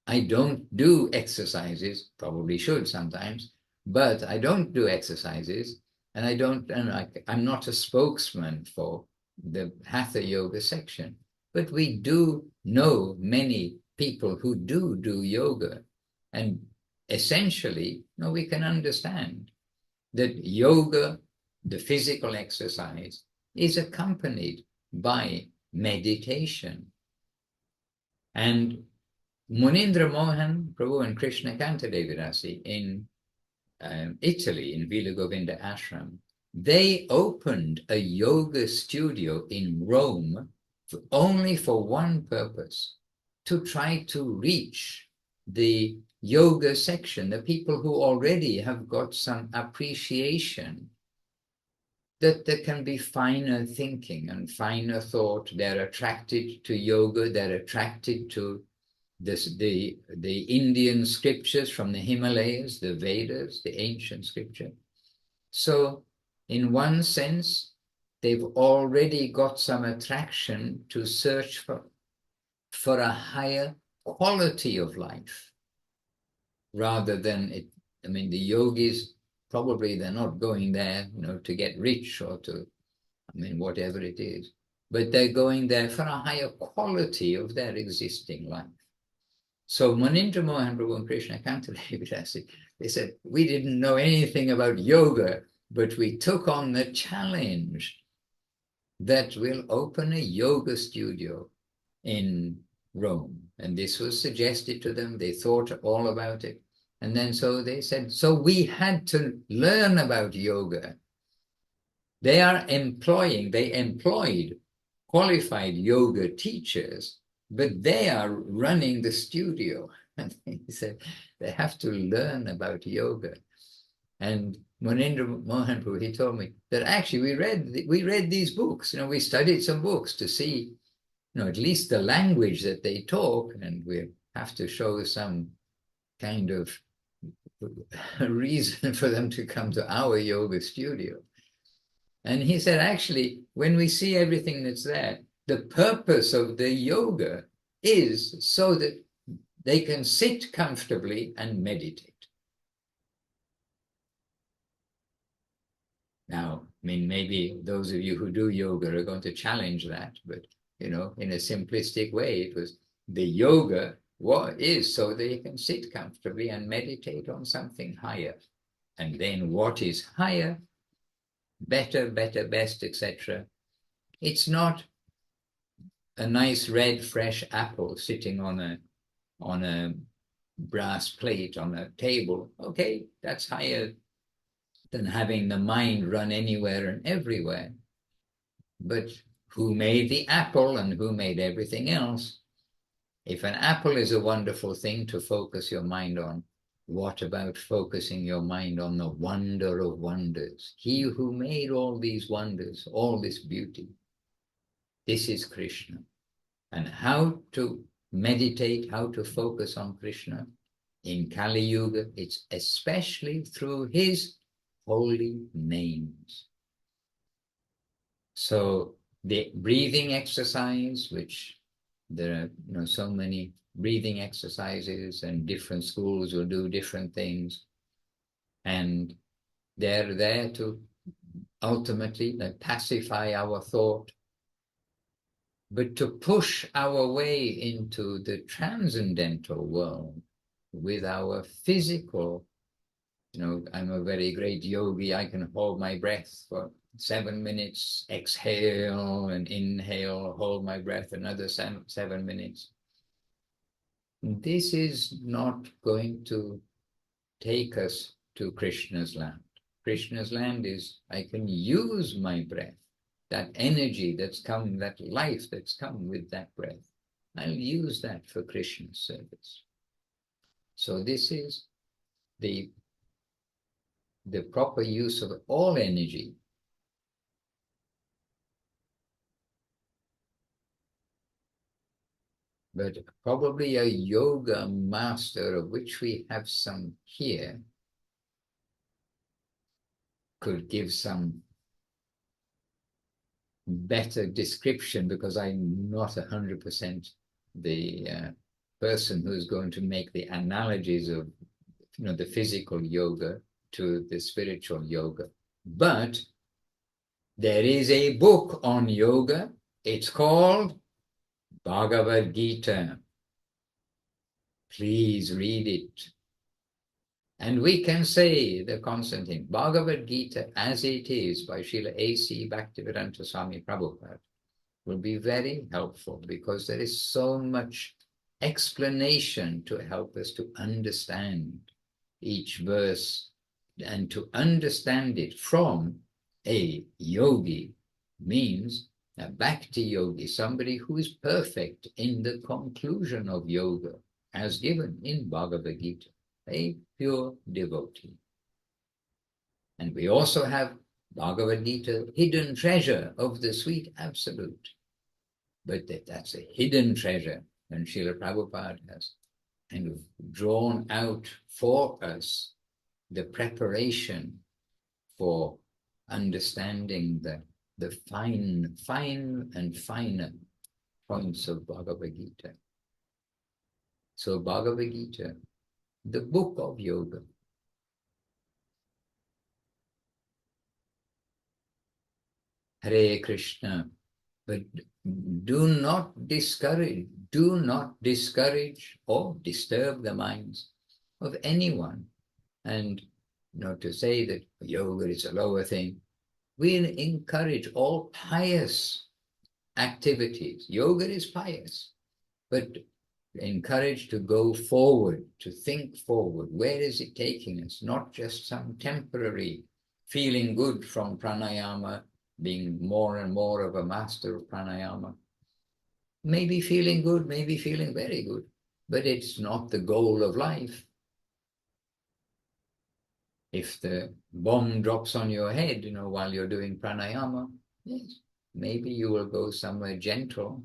[SPEAKER 1] I don't do exercises, probably should sometimes, but I don't do exercises, and I'm not a spokesman for the Hatha yoga section, but we do know many people who do yoga, and essentially, we can understand that yoga, the physical exercise, is accompanied by meditation. And Munindra Mohan Prabhu and Krishna Kanta Devirasi in Italy, in Villa Govinda Ashram, they opened a yoga studio in Rome only for one purpose, to try to reach the yoga section, the people who already have got some appreciation that there can be finer thinking and finer thought. They're attracted to yoga, they're attracted to the Indian scriptures from the Himalayas, the Vedas, the ancient scripture. So in one sense, they've already got some attraction to search for a higher quality of life, rather than the yogis, probably they're not going there, to get rich or to, whatever it is, but they're going there for a higher quality of their existing life. So Munindra Mohan Prabhu and Krishna Kanta Devirasi, they said, we didn't know anything about yoga, but we took on the challenge that we'll open a yoga studio in Rome. And this was suggested to them. They thought all about it. And then so they said, so we had to learn about yoga. They employed qualified yoga teachers, but they are running the studio. And he said, they have to learn about yoga. And Munindra Mohan Prabhu, he told me that actually we read these books, we studied some books to see, at least the language that they talk, and we have to show some kind of reason for them to come to our yoga studio. And he said, actually, when we see everything that's there, the purpose of the yoga is so that they can sit comfortably and meditate. Now, I mean, maybe those of you who do yoga are going to challenge that, but, in a simplistic way, it was the yoga is so that you can sit comfortably and meditate on something higher. And then what is higher, better, best, etc. It's not a nice red fresh apple sitting on a brass plate on a table. Okay, that's higher than having the mind run anywhere and everywhere. But who made the apple and who made everything else? If an apple is a wonderful thing to focus your mind on, what about focusing your mind on the wonder of wonders? He who made all these wonders, all this beauty. This is Krishna. And how to meditate, how to focus on Krishna in Kali Yuga, it's especially through his holy names. So the breathing exercise, which there are so many breathing exercises, and different schools will do different things, and they're there to ultimately pacify our thought, but to push our way into the transcendental world with our physical. I'm a very great yogi. I can hold my breath for 7 minutes, exhale and inhale, hold my breath another 7 minutes. This is not going to take us to Krishna's land. Krishna's land is, I can use my breath, that energy that's come, that life that's come with that breath. I'll use that for Krishna's service. So this is the proper use of all energy. But probably a yoga master, of which we have some here, could give some better description, because I'm not 100% the person who's going to make the analogies of the physical yoga to the spiritual yoga. But there is a book on yoga. It's called Bhagavad Gita. Please read it. And we can say the constant thing, Bhagavad Gita as it is by Srila A.C. Bhaktivedanta Swami Prabhupada will be very helpful, because there is so much explanation to help us to understand each verse, and to understand it from a yogi means a bhakti yogi, somebody who is perfect in the conclusion of yoga as given in Bhagavad Gita, a pure devotee. And we also have Bhagavad Gita, hidden treasure of the sweet absolute. But that's a hidden treasure, and Srila Prabhupada has kind of drawn out for us the preparation for understanding the fine and finer points of Bhagavad Gita. So Bhagavad Gita, the book of yoga. Hare Krishna. But do not discourage or disturb the minds of anyone. And to say that yoga is a lower thing, we encourage all pious activities. Yoga is pious, but encouraged to go forward, to think forward. Where is it taking us? Not just some temporary feeling good from pranayama, being more and more of a master of pranayama. Maybe feeling good, maybe feeling very good, but it's not the goal of life. If the bomb drops on your head, while you're doing pranayama, yes, maybe you will go somewhere gentle,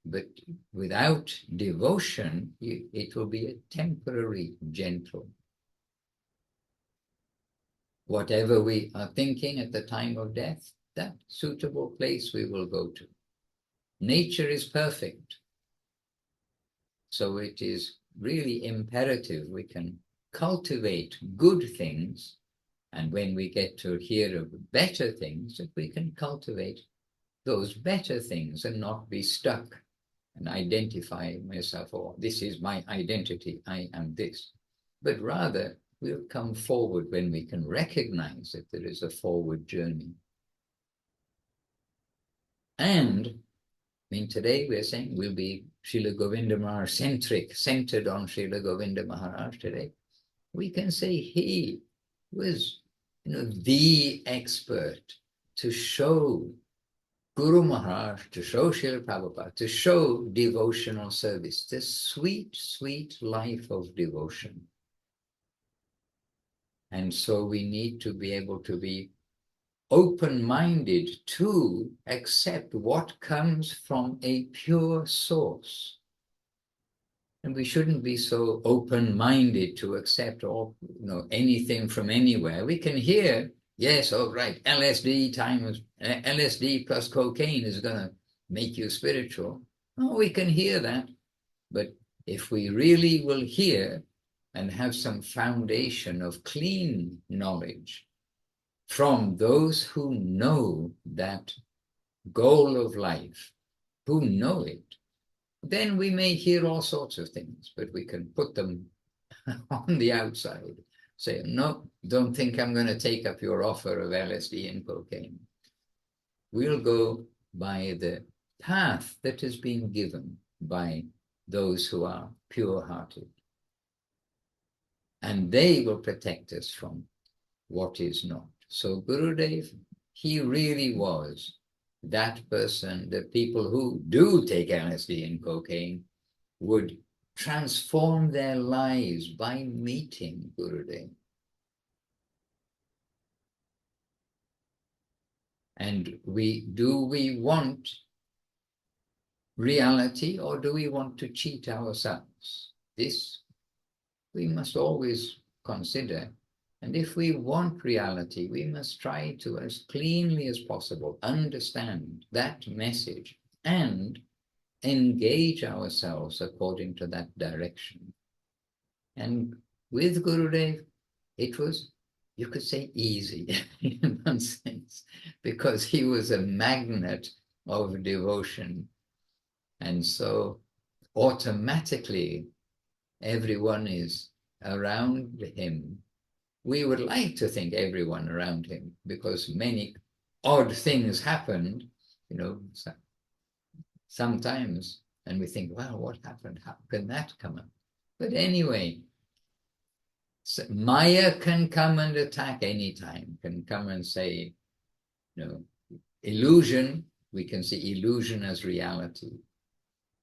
[SPEAKER 1] but without devotion, it will be a temporary gentle. Whatever we are thinking at the time of death, that suitable place we will go to. Nature is perfect. So it is really imperative we can cultivate good things, and when we get to hear of better things, that we can cultivate those better things and not be stuck and identify myself, or this is my identity, I am this. But rather, we'll come forward when we can recognize that there is a forward journey. And today we're saying we'll be Srila Govinda Maharaj centric, centered on Srila Govinda Maharaj today. We can say he was, the expert to show Guru Maharaj, to show Srila Prabhupada, to show devotional service, the sweet, sweet life of devotion. And so we need to be able to be open-minded to accept what comes from a pure source. And we shouldn't be so open-minded to accept all, anything from anywhere. We can hear, yes, oh right, LSD plus cocaine is going to make you spiritual. Oh, we can hear that. But if we really will hear and have some foundation of clean knowledge from those who know that goal of life, who know it, then we may hear all sorts of things, but we can put them on the outside. Say, no, don't think I'm going to take up your offer of LSD and cocaine. We'll go by the path that has been given by those who are pure-hearted. And they will protect us from what is not. So Gurudev, he really was that person, the people who do take LSD and cocaine would transform their lives by meeting Gurudev. And do we want reality, or do we want to cheat ourselves? This we must always consider. And if we want reality, we must try to, as cleanly as possible, understand that message and engage ourselves according to that direction. And with Gurudev, it was, you could say, easy in one sense, because he was a magnet of devotion. And so automatically, everyone is around him. We would like to think everyone around him, because many odd things happened, sometimes, and we think, wow, what happened? How can that come up? But anyway, so Maya can come and attack anytime, can come and say, illusion, we can see illusion as reality.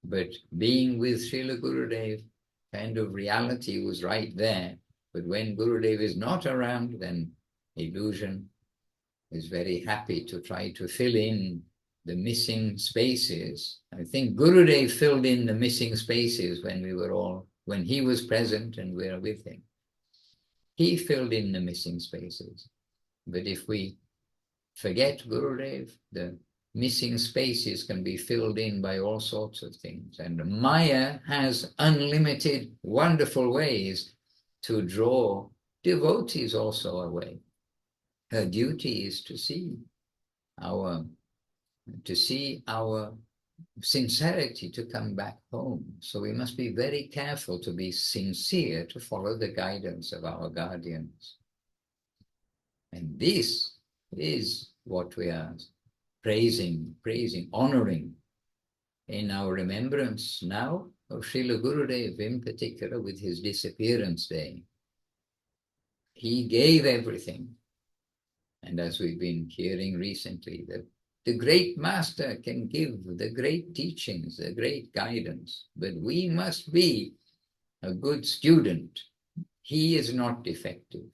[SPEAKER 1] But being with Srila Gurudev, kind of reality was right there. But when Gurudev is not around, then illusion is very happy to try to fill in the missing spaces. I think Gurudev filled in the missing spaces when he was present and we were with him. He filled in the missing spaces. But if we forget Gurudev, the missing spaces can be filled in by all sorts of things. And Maya has unlimited, wonderful ways to draw devotees also away. Her duty is to see our sincerity to come back home. So we must be very careful to be sincere, to follow the guidance of our guardians. And this is what we are praising, honoring in our remembrance now of Srila Gurudev, in particular with his disappearance day. He gave everything. And as we've been hearing recently, that the great master can give the great teachings, the great guidance, but we must be a good student. He is not defective.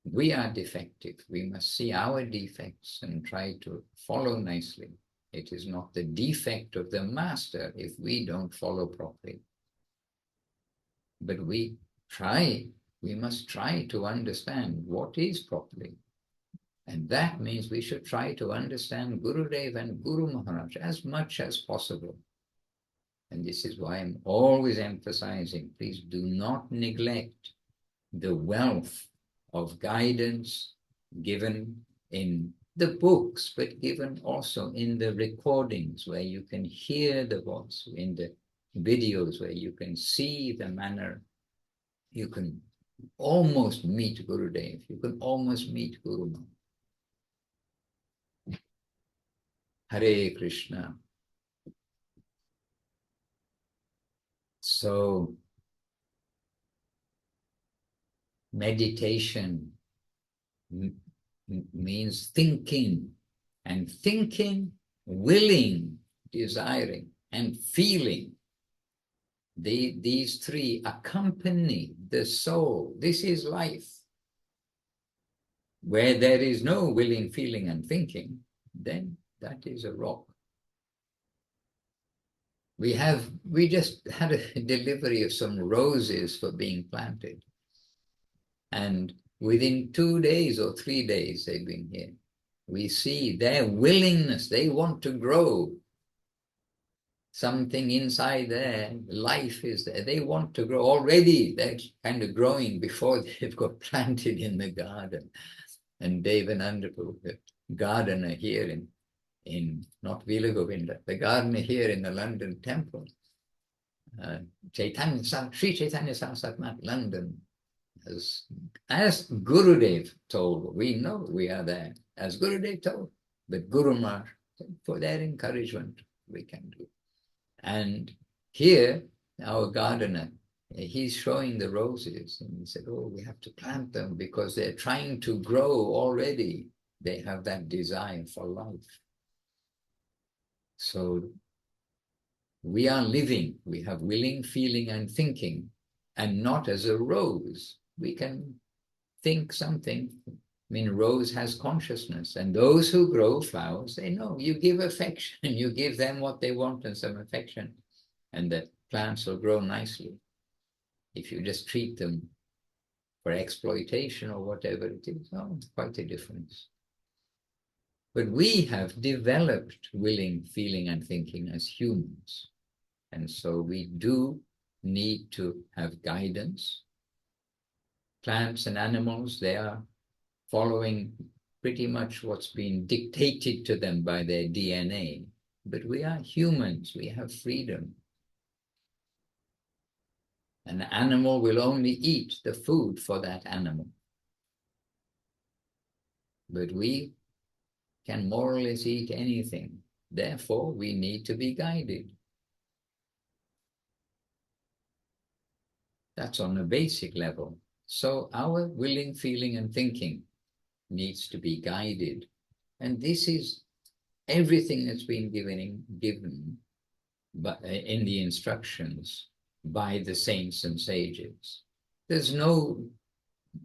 [SPEAKER 1] We are defective. We must see our defects and try to follow nicely. It is not the defect of the master if we don't follow properly. But we must try to understand what is properly. And that means we should try to understand Gurudeva and Guru Maharaj as much as possible. And this is why I'm always emphasizing, please do not neglect the wealth of guidance given in the books, but given also in the recordings where you can hear the voice, in the videos where you can see the manner. You can almost meet Gurudev, you can almost meet Guru Maharaj. Hare Krishna. So, meditation means thinking, and thinking, willing, desiring, and feeling. These three accompany the soul. This is life. Where there is no willing, feeling, and thinking, then that is a rock. We just had a delivery of some roses for being planted. And within 2 days or 3 days they've been here. We see their willingness, they want to grow. Something inside their life is there. They want to grow. Already they're kind of growing before they've got planted in the garden. And Devananda, the gardener here in not Vila Govinda, the gardener here in the London temple, Sri Chaitanya Saraswati, London, as Gurudev told, we know we are there, as Gurudev told, but Guru Maharaj, for their encouragement, we can do. And here, our gardener, he's showing the roses, and he said, oh, we have to plant them because they're trying to grow already. They have that desire for life. So we are living, we have willing, feeling, and thinking, and not as a rose. We can think something. I mean, rose has consciousness, and those who grow flowers, they know you give affection, you give them what they want and some affection, and the plants will grow nicely. If you just treat them for exploitation or whatever it is, oh, it's quite a difference. But we have developed willing, feeling, and thinking as humans. And so we do need to have guidance. Plants and animals, they are following pretty much what's been dictated to them by their DNA. But we are humans, we have freedom. An animal will only eat the food for that animal. But we can more or less eat anything. Therefore, we need to be guided. That's on a basic level. So our willing, feeling, and thinking needs to be guided. And this is everything that's been given in the instructions by the saints and sages. There's no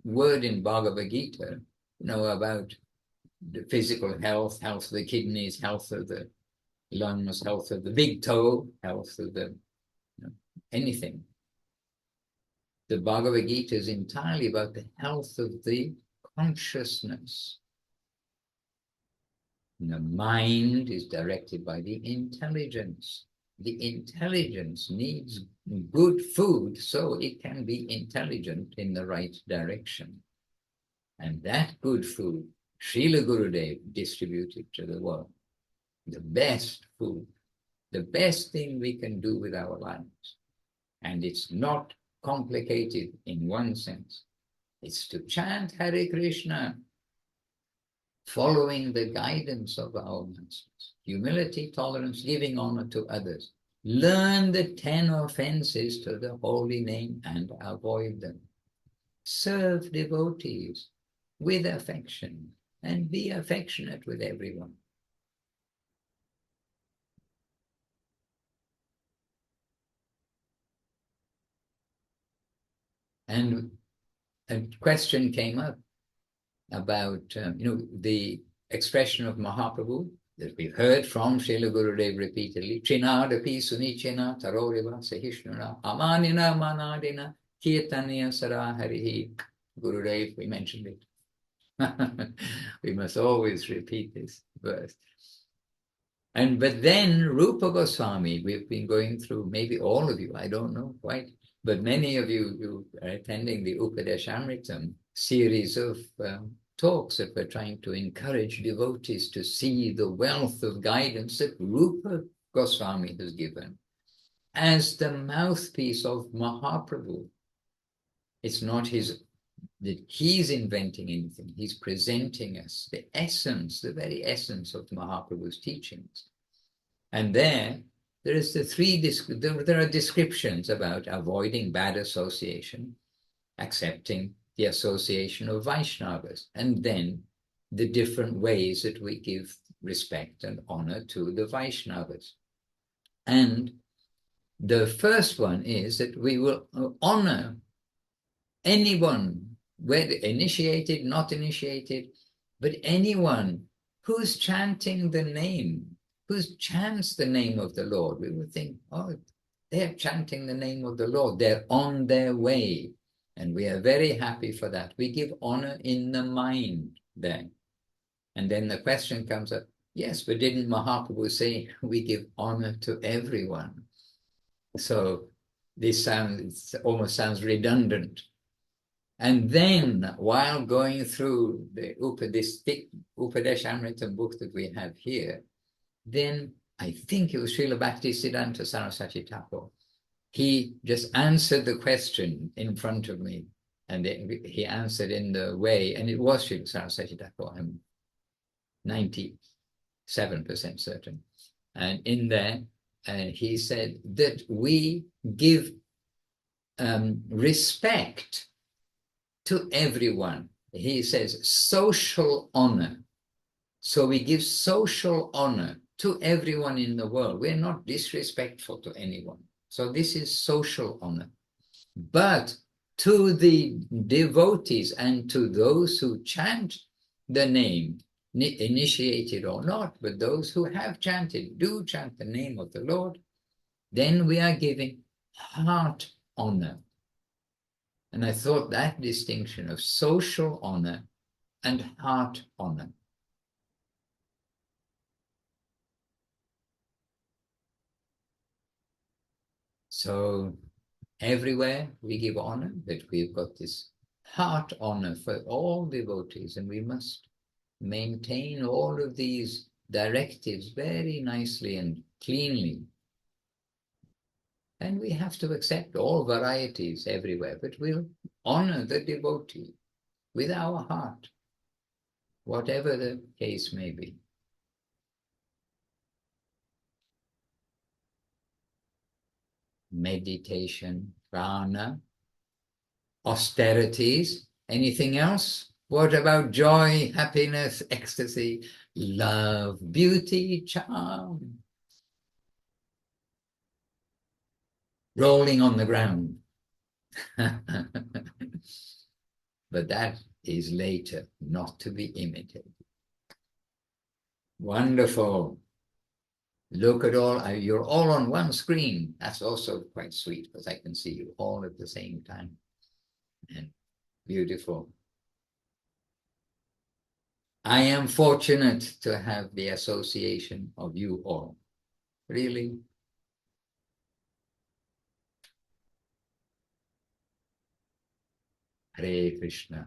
[SPEAKER 1] word in Bhagavad Gita, about the physical health, health of the kidneys, health of the lungs, health of the big toe, health of the anything. The Bhagavad Gita is entirely about the health of the consciousness. And the mind is directed by the intelligence. The intelligence needs good food so it can be intelligent in the right direction. And that good food, Srila Gurudev distributed to the world. The best food, the best thing we can do with our lives. And it's not complicated in one sense. It's to chant Hare Krishna, following the guidance of our masters. Humility, tolerance, giving honor to others. Learn the 10 offenses to the holy name and avoid them. Serve devotees with affection and be affectionate with everyone. And a question came up, about, the expression of Mahaprabhu that we've heard from Srila Gurudeva repeatedly. Trinadapi sunichena taroriva sahishnuna amanina manadina kirtaniya saraharihi. Gurudev, we mentioned it. We must always repeat this verse. But then Rupa Goswami, we've been going through, maybe all of you, I don't know quite, but many of you are attending the Upadeshamritam series of talks that we're trying to encourage devotees to see the wealth of guidance that Rupa Goswami has given as the mouthpiece of Mahaprabhu. It's not that he's inventing anything. He's presenting us the essence, the very essence of Mahaprabhu's teachings. And there is there are descriptions about avoiding bad association, accepting the association of Vaishnavas, and then the different ways that we give respect and honor to the Vaishnavas. And the first one is that we will honor anyone, whether initiated, not initiated, but anyone who's chanting the name, who chants the name of the Lord. We would think, oh, they're chanting the name of the Lord. They're on their way. And we are very happy for that. We give honor in the mind there. And then the question comes up, yes, but didn't Mahaprabhu say we give honor to everyone? So this almost sounds redundant. And then, while going through this thick Upadeshamritam book that we have here, then I think it was Srila Bhaktisiddhanta Saraswati Thakur. He just answered the question in front of me, and he answered in the way, and it was Srila Saraswati Thakur. I'm 97% certain. And in there, he said that we give respect to everyone. He says social honor. So we give social honor to everyone in the world. We're not disrespectful to anyone. So this is social honor. But to the devotees and to those who chant the name, initiated or not, but those who have chanted, do chant the name of the Lord, then we are giving heart honor. And I thought that distinction of social honor and heart honor. So everywhere we give honor, but we've got this heart honor for all devotees, and we must maintain all of these directives very nicely and cleanly. And we have to accept all varieties everywhere, but we'll honor the devotee with our heart, whatever the case may be. Meditation, prana, austerities, anything else? What about joy, happiness, ecstasy, love, beauty, charm? Rolling on the ground. But that is later, not to be imitated. Wonderful. Look at all, you're all on one screen. That's also quite sweet because I can see you all at the same time. And beautiful. I am fortunate to have the association of you all. Really. Hare Krishna.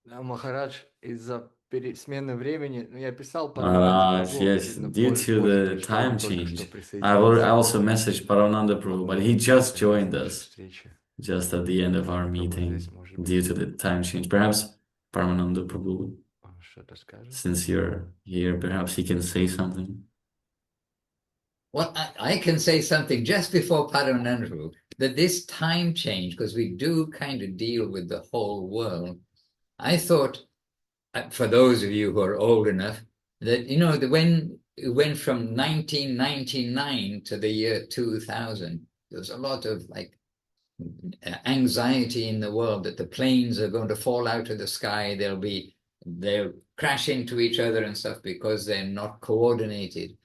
[SPEAKER 2] Махарадж, из-за смены времени, я писал
[SPEAKER 3] Maharaj, yes, due to the time change, I also messaged Paramananda Prabhu, but he just joined us, just at the end of our meeting, due to the time change. Perhaps Paramananda Prabhu, since you're here, perhaps he can say something.
[SPEAKER 1] Well, I can say something just before Paramananda Prabhu, that this time change, because we do kind of deal with the whole world, I thought, for those of you who are old enough, that, when it went from 1999 to the year 2000, there was a lot of anxiety in the world that the planes are going to fall out of the sky. They'll crash into each other and stuff because they're not coordinated.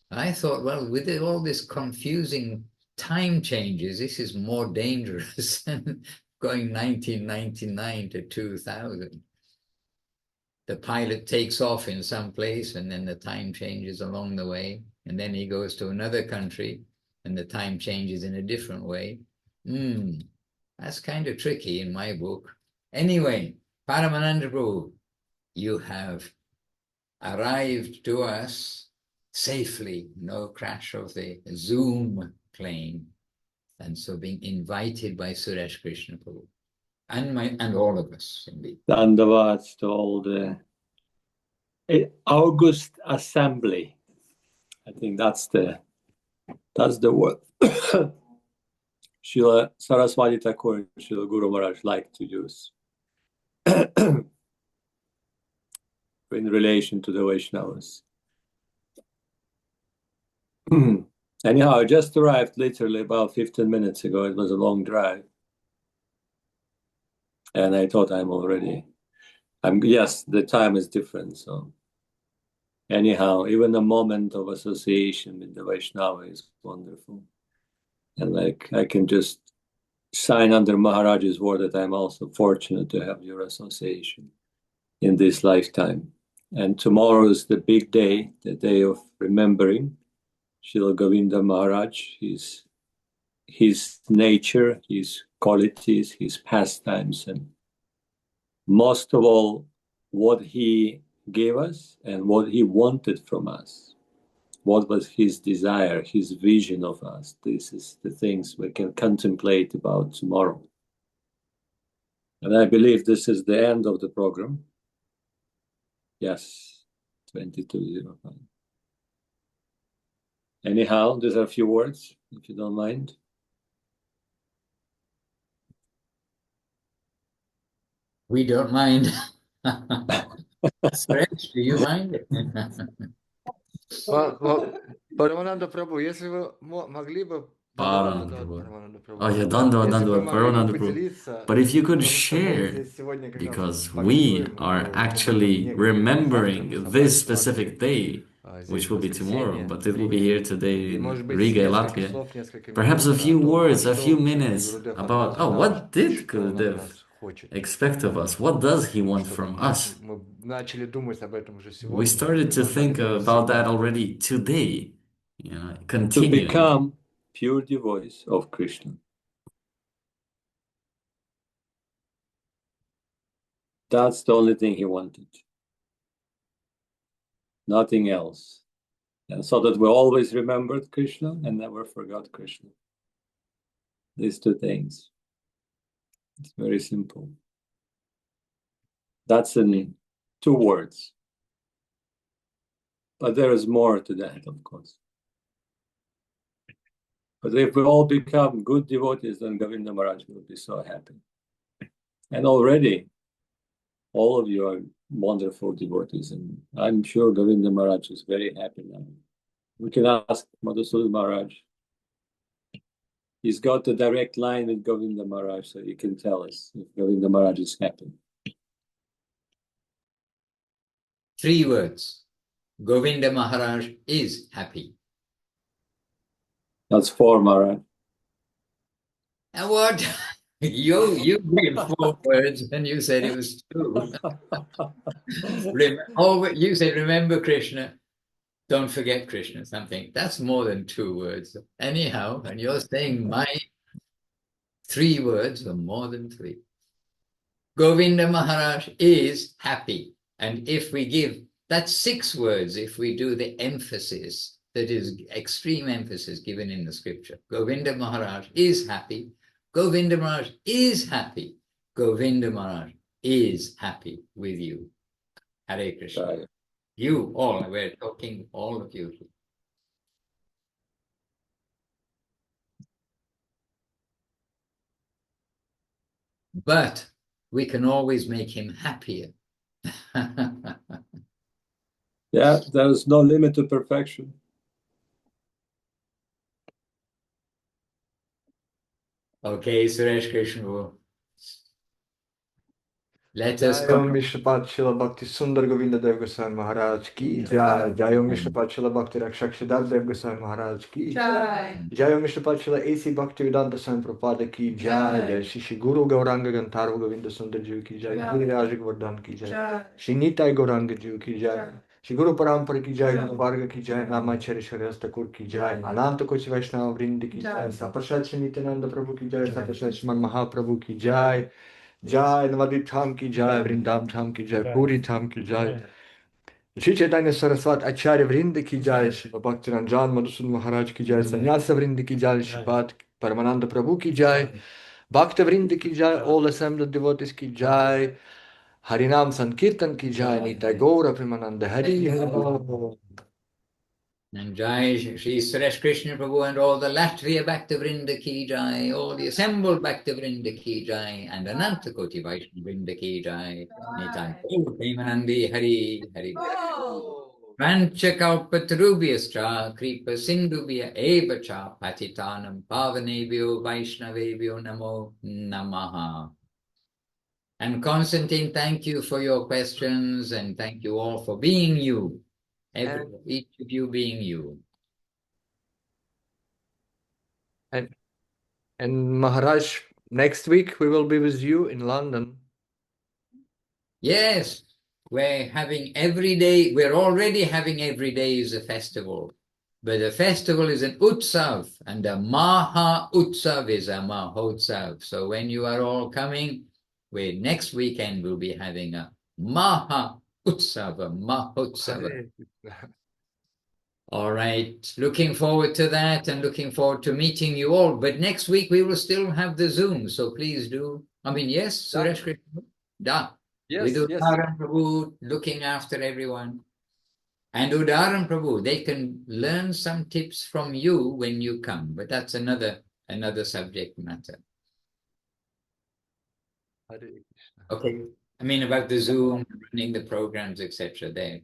[SPEAKER 1] I thought, well, with all this confusing time changes, this is more dangerous than going 1999 to 2000. The pilot takes off in some place and then the time changes along the way. And then he goes to another country and the time changes in a different way. That's kind of tricky in my book. Anyway, Paramananda Prabhu, you have arrived to us safely, no crash of the Zoom plane. And so being invited by Suresh Krishna Prabhu and all of us, indeed.
[SPEAKER 4] Dandavats to all the August Assembly. I think that's the word. Srila Saraswati Thakur and Srila Guru Maharaj like to use in relation to the Vaishnavas. Anyhow, I just arrived literally about 15 minutes ago. It was a long drive. And I thought yes, the time is different. So anyhow, even a moment of association with the Vaishnava is wonderful. And like I can just sign under Maharaj's word that I'm also fortunate to have your association in this lifetime. And tomorrow is the big day, the day of remembering Srila Govinda Maharaj, his nature, his qualities, his pastimes, and most of all, what he gave us and what he wanted from us. What was his desire, his vision of us? This is the things we can contemplate about tomorrow. And I believe this is the end of the program. Yes, 22:05. Anyhow, these are a few words, if you don't mind.
[SPEAKER 1] We don't mind. Suresh, do you mind?
[SPEAKER 2] Парамананда Прабhu, если вы могли бы...
[SPEAKER 3] Oh yeah, Dandava Prabhu. But if you could share, because we are actually remembering this specific day, which will be tomorrow, but it will be here today in Riga, Latvia. Perhaps a few words, a few minutes about, what did Gurudeva expect of us? What does he want from us? We started to think about that already today, continuing.
[SPEAKER 4] To become pure devotees of Krishna. That's the only thing he wanted. Nothing else. And so that we always remembered Krishna and never forgot Krishna. These two things. It's very simple. That's in 2 words. But there is more to that, of course. But if we all become good devotees, then Govinda Maharaj will be so happy. And already, all of you are wonderful devotees, and I'm sure Govinda Maharaj is very happy now. We can ask Madhusudan Maharaj. He's got a direct line with Govinda Maharaj, so he can tell us if Govinda Maharaj is happy.
[SPEAKER 1] 3 words. Govinda Maharaj is happy.
[SPEAKER 4] That's 4, Maharaj.
[SPEAKER 1] And what? You gave 4 words and you said it was 2. You said, remember Krishna, don't forget Krishna, something. That's more than 2 words. Anyhow, and you're saying my 3 words are more than 3. Govinda Maharaj is happy. And if we give, that's 6 words if we do the emphasis. That is extreme emphasis given in the scripture. Govinda Maharaj is happy. Govinda Maharaj is happy. Govinda Maharaj is happy with you. Hare Krishna.
[SPEAKER 4] Right.
[SPEAKER 1] You all, we're talking all of you. But we can always make him happier.
[SPEAKER 4] Yeah, there is no limit to perfection.
[SPEAKER 1] Okay, Suresh Krishna. Let us
[SPEAKER 2] Jai Om Vishnupat Srila Bhakti Sundar Govinda Dev Goswami Maharaj ki Jai. Jai Om Vishnupat Srila Bhakti Rakshak Siddhartha Dev Goswami Maharaj ki Jai. Jai Om Vishnupat Srila A.C. Bhakti Vedanta Swami Prabhupada ki Jai. Jai Shri Guru Gauranga Gantharva Govinda Sundar Ji ki Jai. Guru Raj Govardhan ki Jai. Shri Nitai Gauranga Ji ki Jai. Shri Guru Parampara ki Jai. Guru Varga ki Jai. Namacharya Shri Thakur ki Jai. Ananta Kochi Vaishnava Vrind ki Jai. Sapashat Shri Nityananda Prabhu ki Jai. Sapashat Shri Mahaprabhu ki Jai. Jai Navadvip Dham ki Jai, Vrindam Dham ki Jai, Puri Dham ki Jai. Shri Chaitanya Saraswat Acharya Vrind ki Jai, Shri Bhakti Ranjan Madhusudan Maharaj ki Jai, Sannyasa Vrind ki Jai, Shri Pad Paramananda Prabhu ki Jai, Bhakta Vrind ki Jai, all assembled devotees ki Jai, Harinam Sankirtan ki Jai, Nitai Gaura Premananda Hari Hari.
[SPEAKER 1] And Jai Shri Suresh Krishna Prabhu and all the Latvian Bhakta Vrinda ki Jai, all the assembled Bhakta Vrinda ki Jai, and Ananta Koti Vaishnava Vrinda ki Jai. Nitai Premanandi Hari Hari. Vanchakalpatarubhyascha kripa sindhubhya eva cha patitanam pavanebhyo vaishnavebhyo namo namaha. And Constantine, thank you for your questions and thank you all for being you. Each of you being you.
[SPEAKER 2] And Maharaj, next week we will be with you in London.
[SPEAKER 1] Yes, we're having every day, we're already having every day is a festival. But a festival is an utsav, and a Maha Utsav is a Mahotsav. So when you are all coming, next weekend we'll be having a Maha Utsav, a Mahotsav. All right, looking forward to that and looking forward to meeting you all. But next week we will still have the Zoom, so please do. I mean, yes, Suresh Krishna? Da.
[SPEAKER 2] Yes,
[SPEAKER 1] With
[SPEAKER 2] yes.
[SPEAKER 1] Udaran Prabhu looking after everyone. And Udaran Prabhu, they can learn some tips from you when you come, but that's another subject matter. Okay, I mean about the Zoom, running the programs, etc. They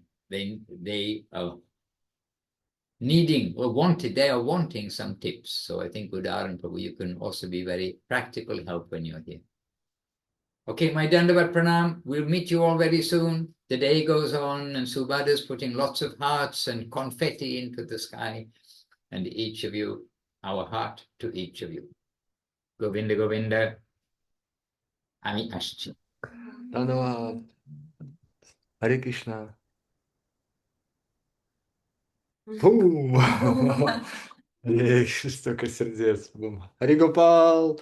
[SPEAKER 1] are needing or wanted. They are wanting some tips. So I think Udaran Prabhu, you can also be very practical help when you're here. Okay, my Dandavat Pranam. We'll meet you all very soon. The day goes on and Subhada's putting lots of hearts and confetti into the sky. And each of you, our heart to each of you. Govinda Govinda. Ami Ashchi.
[SPEAKER 2] Dhanyavad. Hare Krishna. Boom! Столько сердец. Бум. Хари Гопал.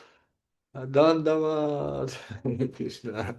[SPEAKER 2] Дандават. Кришна.